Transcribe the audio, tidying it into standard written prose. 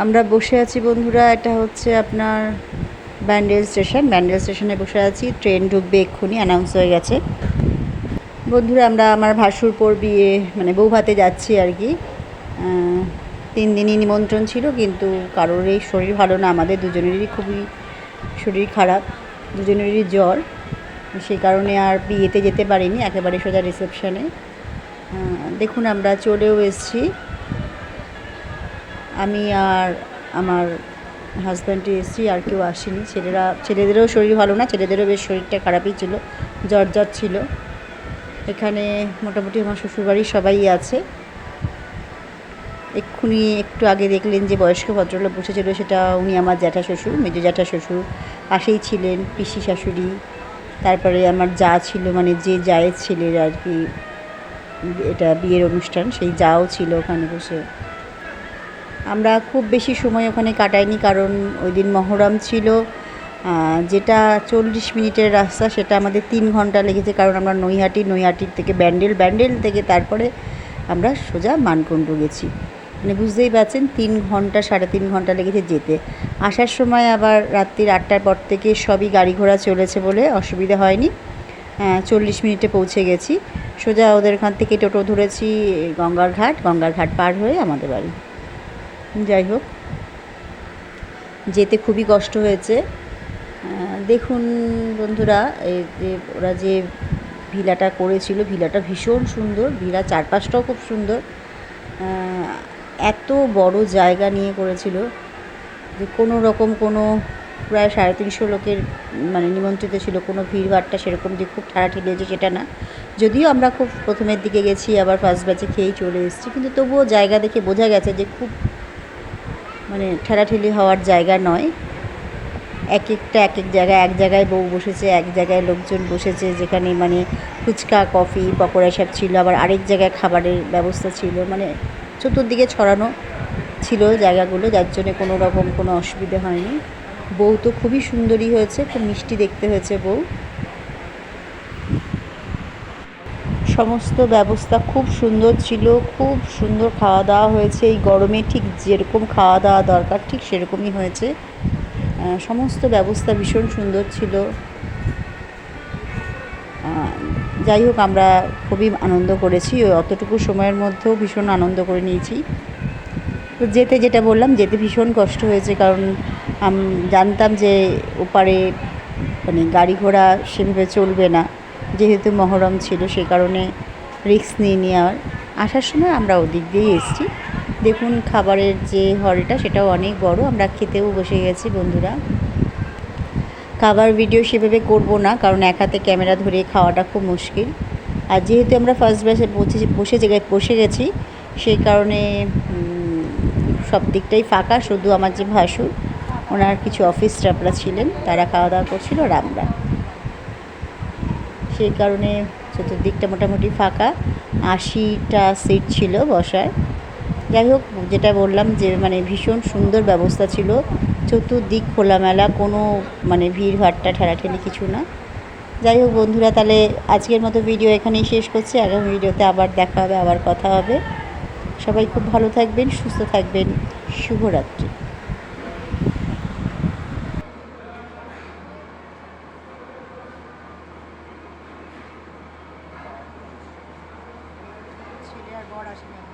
আমরা বসে আছি বন্ধুরা, এটা হচ্ছে আপনার ব্যান্ডেল স্টেশন। ব্যান্ডেল স্টেশনে বসে আছি, ট্রেন ঢুকবে এক্ষুনি, অ্যানাউন্স হয়ে গেছে। বন্ধুরা আমরা আমার ভাসুরপোর বিয়ে মানে বউ ভাতে যাচ্ছি আর কি। 3 দিনই নিমন্ত্রণ ছিল, কিন্তু কারোরই শরীর ভালো না, আমাদের দুজনেরই খুবই শরীর খারাপ, দুজনেরই জ্বর। সেই কারণে আর বিয়েতে যেতে পারিনি, একেবারে সোজা রিসেপশনে। দেখুন আমরা চলেও এসেছি, আমি আর আমার হাজব্যান্ডে এসেছি, আর কেউ আসেনি। ছেলেদেরও শরীর ভালো না, ছেলেদেরও বেশ শরীরটা খারাপই ছিল, জ্বর ছিল। এখানে মোটামুটি আমার শ্বশুরবাড়ির সবাই আছে। এক্ষুনি একটু আগে দেখলেন যে বয়স্ক ভদ্রলোক বসেছিল, সেটা উনি আমার জ্যাঠা শ্বশুর, মেজো জ্যাঠা শ্বশুর। পাশেই ছিলেন পিসি শাশুড়ি, তারপরে আমার যা ছিল, মানে যে জায়ের ছেলের আর কি এটা বিয়ের অনুষ্ঠান, সেই যাও ছিল ওখানে বসে। আমরা খুব বেশি সময় ওখানে কাটাইনি, কারণ ওই দিন মহরম ছিল। যেটা 40 মিনিটের রাস্তা, সেটা আমাদের 3 ঘন্টা লেগেছে, কারণ আমরা নৈহাটির থেকে ব্যান্ডেল থেকে তারপরে আমরা সোজা মানকুণ্ড গেছি। মানে বুঝতেই পারছেন 3 ঘন্টা 3.5 ঘন্টা লেগেছে যেতে। আসার সময় আবার রাত্রির 8টার পর থেকে সবই গাড়ি ঘোড়া চলেছে বলে অসুবিধা হয়নি, 40 মিনিটে পৌঁছে গেছি। সোজা ওদের ওখান থেকে টোটো ধরেছি গঙ্গার ঘাট পার হয়ে আমাদের বাড়ি। যাই হোক, যেতে খুবই কষ্ট হয়েছে। দেখুন বন্ধুরা, এই যে ওরা যে ভিলাটা করেছিল, ভিলাটা ভীষণ সুন্দর, ভিলা চারপাশটাও খুব সুন্দর। এত বড় জায়গা নিয়ে করেছিল যে কোনো রকম প্রায় 350 লোকের মানে নিমন্ত্রিত ছিল, কোনো ভিড়ভাড়টা সেরকম যে খুব ঠেলাঠেলি হয়েছে সেটা না। যদিও আমরা খুব প্রথমের দিকে গেছি, আবার ফার্স্ট ব্যাচে খেয়েই চলে এসেছি, কিন্তু তবুও জায়গা দেখে বোঝা গেছে যে খুব মানে ঠেলাঠেলি হওয়ার জায়গা নয়। এক জায়গায়, এক জায়গায় বউ বসেছে, এক জায়গায় লোকজন বসেছে, যেখানে মানে ফুচকা কফি পকোড়া সব ছিল, আবার আরেক জায়গায় খাবারের ব্যবস্থা ছিল, মানে চতুর্দিকে ছড়ানো ছিল জায়গাগুলো, যার জন্য কোনো রকম কোনো অসুবিধা হয়নি। বউ তো খুবই সুন্দরী হয়েছে, খুব মিষ্টি দেখতে হয়েছে বউ। সমস্ত ব্যবস্থা খুব সুন্দর ছিল, খুব সুন্দর খাওয়া দাওয়া হয়েছে। এই গরমে ঠিক যেরকম খাওয়া দাওয়া দরকার ঠিক সেরকমই হয়েছে। সমস্ত ব্যবস্থা ভীষণ সুন্দর ছিল। যাই হোক, আমরা খুবই আনন্দ করেছি, ওই অতটুকু সময়ের মধ্যেও ভীষণ আনন্দ করে নিয়েছি। তো যেটা বললাম, যেতে ভীষণ কষ্ট হয়েছে, কারণ জানতাম যে ওপারে মানে গাড়ি ঘোড়া সেভাবে চলবে না, যেহেতু মহরম ছিল, সেই কারণে রিস্ক নিয়ে আর আসার সময় আমরা ওদিক দিয়েই এসেছি। দেখুন খাবারের যে হলটা, সেটাও অনেক বড়, আমরা খেতেও বসে গেছি বন্ধুরা। খাবার ভিডিও সেভাবে করব না, কারণ এক হাতে ক্যামেরা ধরে খাওয়াটা খুব মুশকিল। আর যেহেতু আমরা ফার্স্ট ব্যাচে বসে গেছি, সেই কারণে সব দিকটাই ফাঁকা, শুধু আমার যে ভাসুর, ওনার কিছু অফিস স্টাফরা ছিলেন, তারা খাওয়া দাওয়া করছিল, আর আমরা, সেই কারণে চতুর্দিকটা মোটামুটি ফাঁকা। 80টা সিট ছিল বসার। যাই হোক, যেটা বললাম যে মানে ভীষণ সুন্দর ব্যবস্থা ছিল, চতুর্দিক খোলামেলা, কোনো মানে ভিড়ভাট্টা ঠেলাঠেলি কিছু না। যাই হোক বন্ধুরা, তাহলে আজকের মতো ভিডিও এখানেই শেষ করছি। আগামী ভিডিওতে আবার দেখা হবে, আবার কথা হবে। সবাই খুব ভালো থাকবেন, সুস্থ থাকবেন। শুভরাত্রি। ছেলে আর বর আসেনি।